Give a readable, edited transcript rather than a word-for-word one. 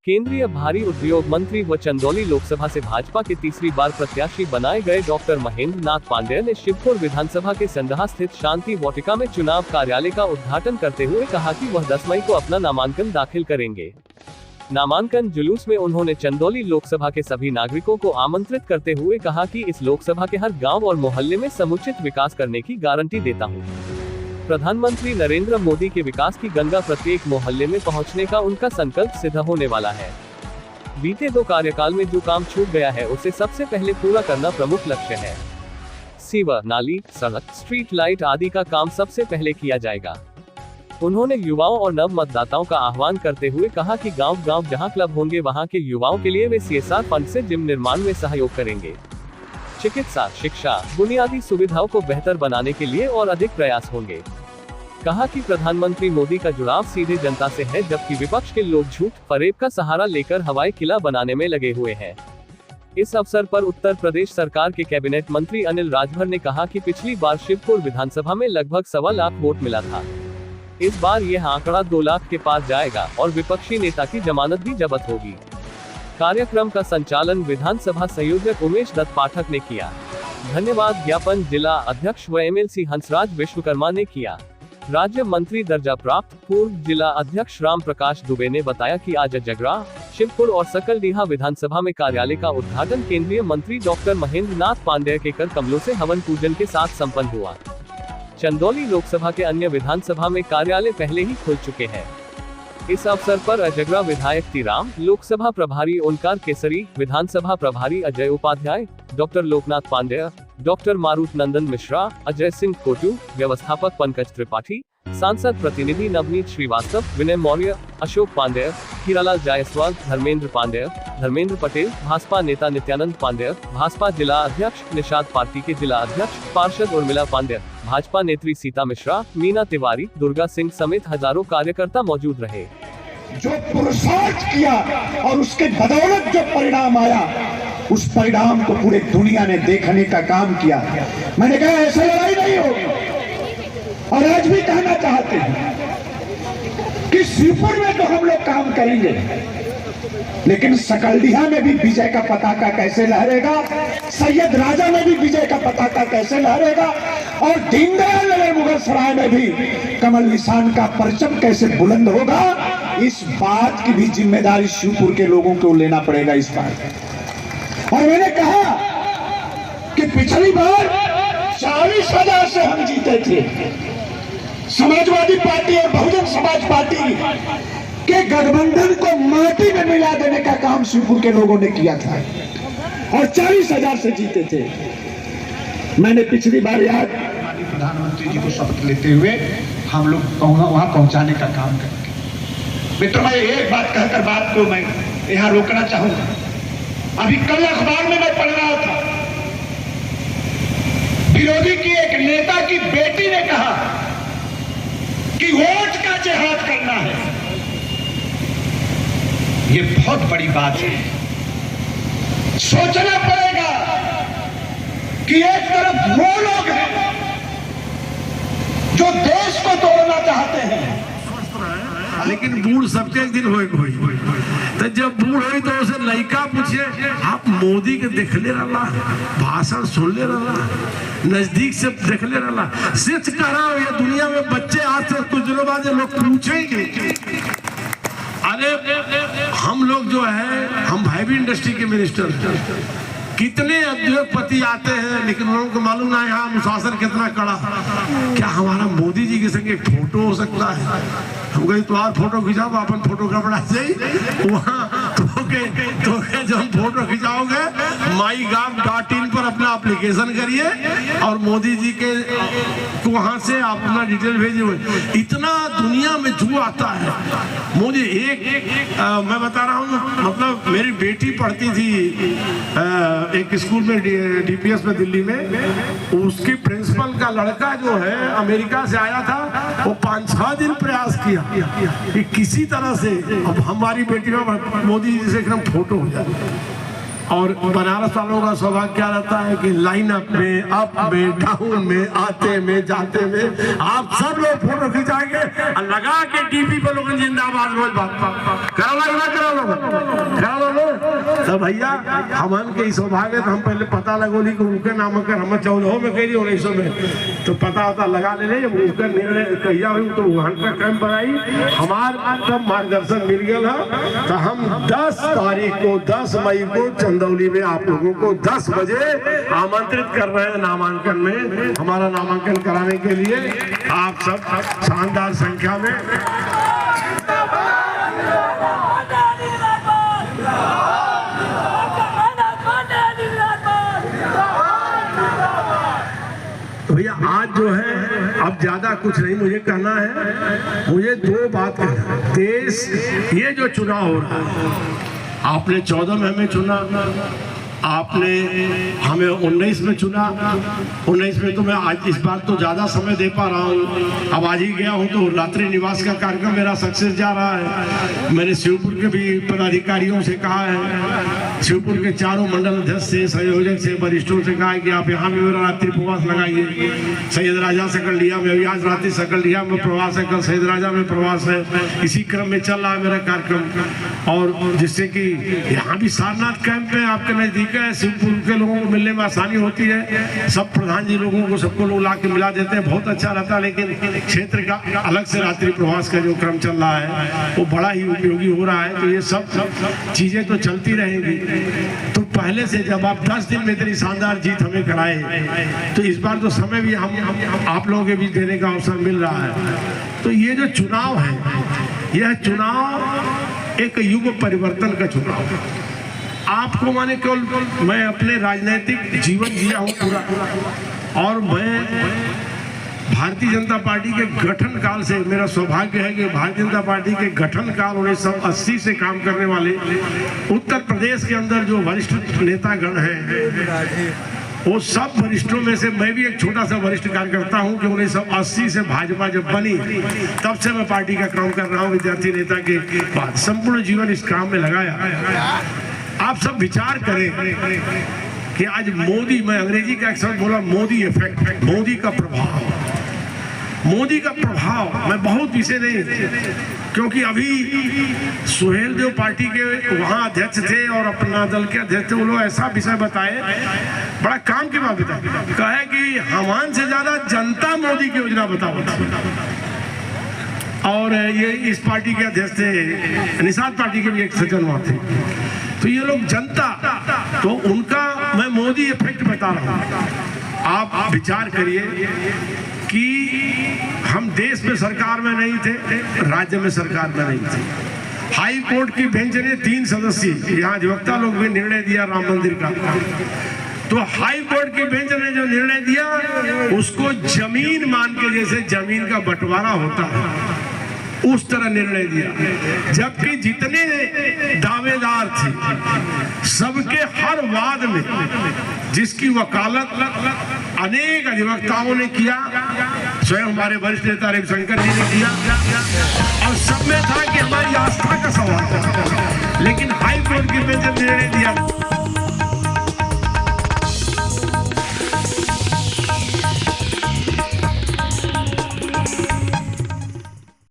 केंद्रीय भारी उद्योग मंत्री व चंदौली लोकसभा से भाजपा के तीसरी बार प्रत्याशी बनाए गए डॉक्टर महेंद्र नाथ पांडेय ने शिवपुर विधानसभा के संदहा स्थित शांति वाटिका में चुनाव कार्यालय का उद्घाटन करते हुए कहा कि वह 10 मई को अपना नामांकन दाखिल करेंगे। नामांकन जुलूस में उन्होंने चंदौली लोकसभा के सभी नागरिकों को आमंत्रित करते हुए कहा कि इस लोकसभा के हर गाँव और मोहल्ले में समुचित विकास करने की गारंटी देता हूँ। प्रधानमंत्री नरेंद्र मोदी के विकास की गंगा प्रत्येक मोहल्ले में पहुंचने का उनका संकल्प सिद्ध होने वाला है। बीते 2 कार्यकाल में जो काम छूट गया है उसे सबसे पहले पूरा करना प्रमुख लक्ष्य है। सीवर, नाली, सड़क, स्ट्रीट लाइट आदि का काम सबसे पहले किया जाएगा। उन्होंने युवाओं और नव मतदाताओं का आह्वान करते हुए कहा कि गांव-गांव जहां क्लब होंगे वहां के युवाओं के लिए वे CSR फंड से जिम निर्माण में सहयोग करेंगे। चिकित्सा, शिक्षा, बुनियादी सुविधाओं को बेहतर बनाने के लिए और अधिक प्रयास होंगे। कहा कि प्रधानमंत्री मोदी का जुड़ाव सीधे जनता से है, जबकि विपक्ष के लोग झूठ फरेब का सहारा लेकर हवाई किला बनाने में लगे हुए हैं। इस अवसर पर उत्तर प्रदेश सरकार के कैबिनेट मंत्री अनिल राजभर ने कहा कि पिछली बार शिवपुर विधानसभा में लगभग 1.25 लाख वोट मिला था। इस बार यह आंकड़ा 2 लाख के पास जाएगा और विपक्षी नेता की जमानत भी जब्त होगी। कार्यक्रम का संचालन विधानसभा संयोजक उमेश दत्त पाठक ने किया। धन्यवाद ज्ञापन जिला अध्यक्ष व MLC हंसराज विश्वकर्मा ने किया। राज्य मंत्री दर्जा प्राप्त पूर्व जिला अध्यक्ष राम प्रकाश दुबे ने बताया कि आज अजगरा, शिवपुर और सकलडीहा विधानसभा में कार्यालय का उद्घाटन केंद्रीय मंत्री डॉक्टर महेंद्र नाथ पांडेय के कर कमलों से हवन पूजन के साथ संपन्न हुआ। चंदौली लोकसभा के अन्य विधानसभा में कार्यालय पहले ही खुल चुके हैं। इस अवसर पर अजगरा विधायक तीराम, लोकसभा प्रभारी ओंकार केसरी, विधानसभा प्रभारी अजय उपाध्याय, डॉक्टर लोकनाथ पांडेय, डॉक्टर मारुत नंदन मिश्रा, अजय सिंह कोटू, व्यवस्थापक पंकज त्रिपाठी, सांसद प्रतिनिधि नवनीत श्रीवास्तव, विनय मौर्य, अशोक पांडेय, हीरालाल जायसवाल, धर्मेंद्र पांडेय, धर्मेंद्र पटेल, भाजपा नेता नित्यानंद पांडेय, भाजपा जिला अध्यक्ष निषाद, पार्टी के जिला अध्यक्ष पार्षद उर्मिला पांडेय, भाजपा नेत्री सीता मिश्रा, मीना तिवारी, दुर्गा सिंह समेत हजारों कार्यकर्ता मौजूद रहे। जो पुरुषार्थ किया और उसके बदौलत जो परिणाम आया, उस परिणाम को पूरे दुनिया ने देखने का काम किया। मैंने कहा ऐसा लड़ाई नहीं होगी, और आज भी कहना चाहते हैं कि शिवपुर में तो हम लोग काम करेंगे, लेकिन सकलडीहा में भी विजय का पताका कैसे लहरेगा, सैयद राजा में भी विजय का पताका कैसे लहरेगा, और दीनदयाल नगर मुगलसराय में भी कमल निशान का परचम कैसे बुलंद होगा, इस बात की भी जिम्मेदारी शिवपुर के लोगों को लेना पड़ेगा इस बार। और मैंने कहा कि पिछली बार 40,000 से हम जीते थे। समाजवादी पार्टी और बहुजन समाज पार्टी के गठबंधन को माटी में मिला देने का काम शिवपुर के लोगों ने किया था और 40,000 से जीते थे। मैंने पिछली बार याद प्रधानमंत्री जी को शपथ लेते हुए हम लोग वहां पहुंचाने का काम करेंगे। मित्रों, मैं एक बात कहकर बात को मैं यहाँ रोकना चाहूंगा। अभी कल अखबार में मैं पढ़ रहा था, विरोधी की एक नेता की बेटी ने कहा कि वोट का जिहाद करना है। ये बहुत बड़ी बात है। सोचना पड़ेगा कि एक तरफ वो लोग हैं जो देश को तोड़ना चाहते हैं, लेकिन बूढ़ सबके एक दिन होई तो जब बूढ़ हुई तो उसे लड़का पूछे, आप मोदी के देख ले रहा, भाषण सुन ले रहा, नजदीक से देख ले रहा, सच कह रहा हूं, ये दुनिया में बच्चे आज से कुछ दिनों बाद लोग पूछेंगे, अरे हम लोग जो है, हम हैवी इंडस्ट्री के मिनिस्टर, कितने उद्योगपति आते हैं, लेकिन उनको को मालूम ना यहाँ अनुशासन कितना कड़ा। क्या हमारा मोदी जी के संग एक फोटो हो सकता है? हम कहीं तो आप फोटो खिंचाओ, अपन फोटो का बड़ा सही वहाँ तो जब फोटो खिंचाओगे MyGov.in पर अपना एप्लीकेशन करिए और मोदी जी के वहां से आप अपना डिटेल भेजिए। इतना दुनिया में जुआ आता है। मुझे मैं बता रहा हूँ, मतलब मेरी बेटी पढ़ती थी एक स्कूल में DPS में दिल्ली में, उसके प्रिंसिपल का लड़का जो है अमेरिका से आया था, वो 5-6 दिन प्रयास किया कि किसी तरह से अब हमारी बेटी में मोदी जी से एकदम फोटो हो जाए। और बनारस वालों का सौभाग्य क्या रहता है कि लाइनअप में, अप में, डाउन में, आते में, जाते में आप सब लोग फोटो खिंचाएंगे और लगा के टीवी पे लोग जिंदाबाद बोल बात करा लो। तो भैया हमन के सौभाग्य हम पहले पता लगोली कि उनके नाम कर हम 14 में कही 1900 में तो पता होता लगा ले जब उनका निर्णय कहिया हुई तो वहां का कैंप बनाई हमारा तब मार्गदर्शन मिल गया है। तो हम 10 तारीख को 10 मई को चंदौली में आप लोगों को 10 बजे आमंत्रित कर रहे हैं नामांकन में। हमारा नामांकन कराने के लिए आप सब शानदार संख्या में भैया आज जो है अब ज्यादा कुछ नहीं मुझे कहना है। मुझे 2 बात कहना है। देश ये जो चुनाव हो रहा है आपने 14 में हमें चुना, आपने हमें 19 में चुना। 19 में तो मैं आज इस बार तो ज़्यादा समय दे पा रहा हूँ। अब आज ही गया हूँ तो रात्रि निवास का कार्यक्रम मेरा सक्सेस जा रहा है। मैंने शिवपुर के भी पदाधिकारियों से कहा है, शिवपुर के चारों मंडल अध्यक्ष से, संयोजक से, वरिष्ठों से कहा है कि आप यहाँ भी मेरा रात्रि प्रवास लगाइए। सैयद राजा से कर लिया, मैं भी आज रात्रि से कर लिया, मैं प्रवास है, कल सैयद राजा में प्रवास है। इसी क्रम में चल रहा है मेरा कार्यक्रम। और जिससे कि यहाँ भी सारनाथ कैंप में आपके नजदीक है, शिवपुर के लोगों को मिलने में आसानी होती है। सब प्रधान जी लोगों को सबको लोग ला के मिला देते हैं, बहुत अच्छा रहता है। लेकिन क्षेत्र का अलग से रात्रि प्रवास का जो क्रम चल रहा है वो बड़ा ही उपयोगी हो रहा है। तो ये सब चीजें तो चलती रहेंगी। तो पहले से जब आप 10 दिन में इतनी शानदार जीत हमें कराए तो इस बार तो समय भी हम आप लोगों के बीच देने का अवसर मिल रहा है। तो ये जो चुनाव है, यह चुनाव एक युग परिवर्तन का चुनाव है। आपको माने केवल मैं अपने राजनीतिक जीवन जिया हूँ पूरा, और मैं भारतीय जनता पार्टी के गठन काल से मेरा सौभाग्य है कि भारतीय जनता पार्टी के गठन काल 1980 से काम करने वाले उत्तर प्रदेश के अंदर जो वरिष्ठ नेतागण हैं वो सब वरिष्ठों में से मैं भी एक छोटा सा वरिष्ठ कार्यकर्ता हूं कि 1980 से भाजपा जब बनी तब से मैं पार्टी का काम कर रहा हूं। विद्यार्थी नेता के बाद संपूर्ण जीवन इस काम में लगाया। आप सब विचार करें कि आज मोदी, मैं अंग्रेजी का एक शब्द बोला, मोदी इफेक्ट, मोदी का प्रभाव। मोदी का प्रभाव मैं बहुत विषय नहीं, क्योंकि अभी सुहेल देव पार्टी के वहाँ अध्यक्ष थे और अपना दल के अध्यक्ष थे, वो लोग ऐसा विषय बताए, बड़ा काम की बात बताए, कहे कि हमान से ज्यादा जनता मोदी की योजना बताओ। और ये इस पार्टी के अध्यक्ष थे, निषाद पार्टी के भी एक सज्जन वहाँ थे। तो ये लोग जनता, तो उनका मैं मोदी इफेक्ट बता रहा हूँ। आप विचार करिए कि हम देश में सरकार में नहीं थे, राज्य में सरकार में नहीं थे। हाई कोर्ट की बेंच ने 3 सदस्यीय, यहाँ अधिवक्ता लोग भी निर्णय दिया राम मंदिर का, तो हाई कोर्ट की बेंच ने जो निर्णय दिया उसको जमीन मान के, जैसे जमीन का बंटवारा होता है उस तरह निर्णय दिया। जबकि जितने दावेदार थे सबके हर वाद में जिसकी वकालत अनेक अधिवक्ताओं ने किया, स्वयं हमारे वरिष्ठ नेता रविशंकर जी ने किया, और सब में था कि हमारी आस्था का सवाल था। लेकिन हाई कोर्ट की बेंच ने निर्णय दिया